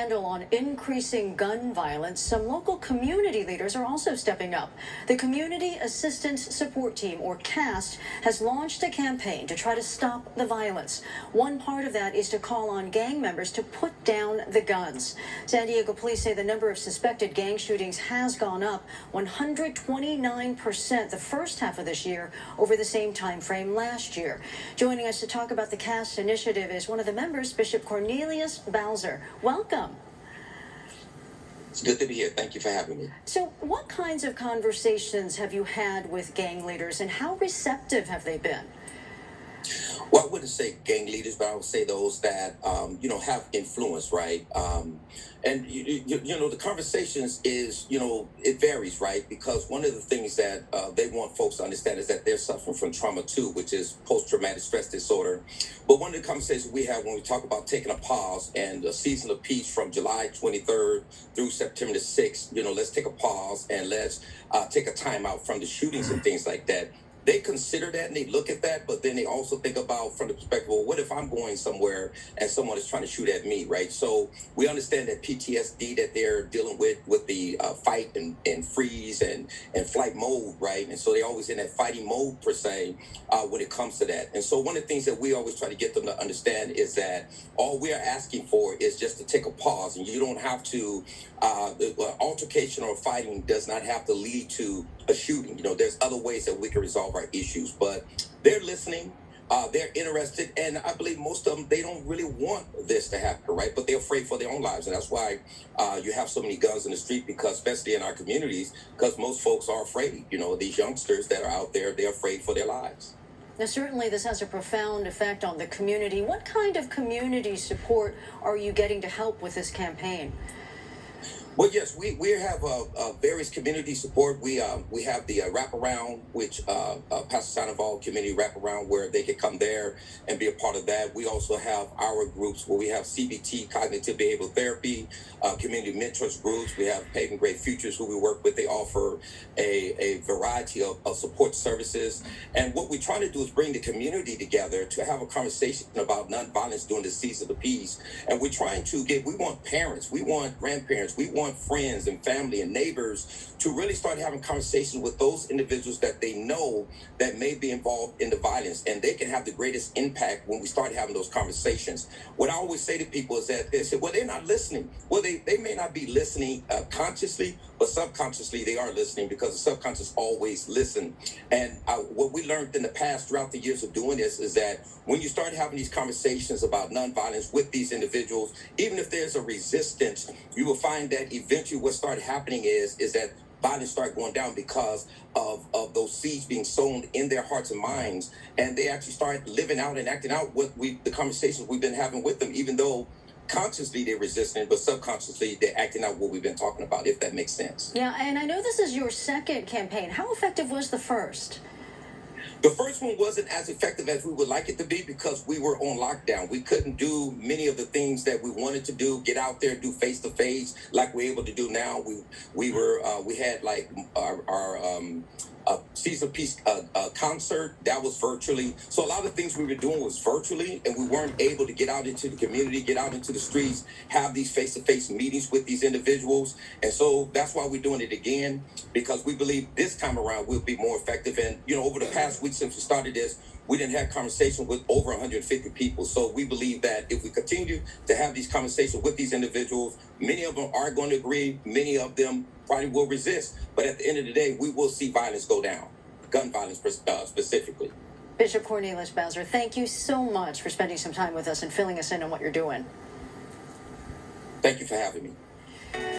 Handle on increasing gun violence, some local community leaders are also stepping up. The Community Assistance Support Team, or CAST, has launched a campaign to try to stop the violence. One part of that is to call on gang members to put down the guns. San Diego police say the number of suspected gang shootings has gone up 129% the first half of this year over the same time frame last year. Joining us to talk about the CAST initiative is one of the members, Bishop Cornelius Bowser. Welcome. It's good to be here. Thank you for having me. So what kinds of conversations have you had with gang leaders, and how receptive have they been? Well, I wouldn't say gang leaders, but I would say those that, have influence, right? And, the conversations is, it varies, right? Because one of the things that they want folks to understand is that they're suffering from trauma too, which is post-traumatic stress disorder. But one of the conversations we have when we talk about taking a pause and a season of peace from July 23rd through September the 6th, let's take a pause and let's take a time out from the shootings and things like that. They consider that and they look at that, but then they also think about from the perspective, well, what if I'm going somewhere and someone is trying to shoot at me, right? So we understand that PTSD that they're dealing with the fight and freeze and flight mode, right? And so they're always in that fighting mode per se when it comes to that. And so one of the things that we always try to get them to understand is that all we are asking for is just to take a pause, and you don't have to, the altercation or fighting does not have to lead to a shooting. There's other ways that we can resolve our issues, but they're listening, they're interested, and I believe most of them, they don't really want this to happen, right? But they're afraid for their own lives, and that's why you have so many guns in the street, because especially in our communities, because most folks are afraid. These youngsters that are out there, they're afraid for their lives. Now, certainly this has a profound effect on the community. What kind of community support are you getting to help with this campaign? Well, yes, we have various community support. We have the wraparound, which Pastor Sandoval Community Wraparound, where they can come there and be a part of that. We also have our groups where we have CBT, Cognitive Behavioral Therapy, community mentors groups. We have Paving Great Futures, who we work with. They offer a variety of support services. And what we're trying to do is bring the community together to have a conversation about nonviolence during the season of peace. And we're trying to we want parents, we want grandparents, we want friends and family and neighbors to really start having conversations with those individuals that they know that may be involved in the violence, and they can have the greatest impact when we start having those conversations. What I always say to people is that they say, well, they're not listening. Well, they may not be listening consciously, but subconsciously they are listening, because the subconscious always listen. And what we learned in the past throughout the years of doing this is that when you start having these conversations about nonviolence with these individuals, even if there's a resistance, you will find that eventually what started happening is that violence started going down because of those seeds being sown in their hearts and minds, and they actually started living out and acting out what the conversations we've been having with them, even though consciously they're resisting, but subconsciously they're acting out what we've been talking about, if that makes sense. Yeah, and I know this is your second campaign. How effective was the first? The first one wasn't as effective as we would like it to be, because we were on lockdown. We couldn't do many of the things that we wanted to do, get out there, do face to face like we're able to do now. We had like our Season of Peace concert that was virtually. So a lot of things we were doing was virtually, and we weren't able to get out into the community, get out into the streets, have these face-to-face meetings with these individuals. And so that's why we're doing it again, because we believe this time around we'll be more effective. And over the past week since we started this, we didn't have conversation with over 150 people. So we believe that if we continue to have these conversations with these individuals, many of them are going to agree, many of them probably will resist. But at the end of the day, we will see violence go down, gun violence specifically. Bishop Cornelius Bowser, thank you so much for spending some time with us and filling us in on what you're doing. Thank you for having me.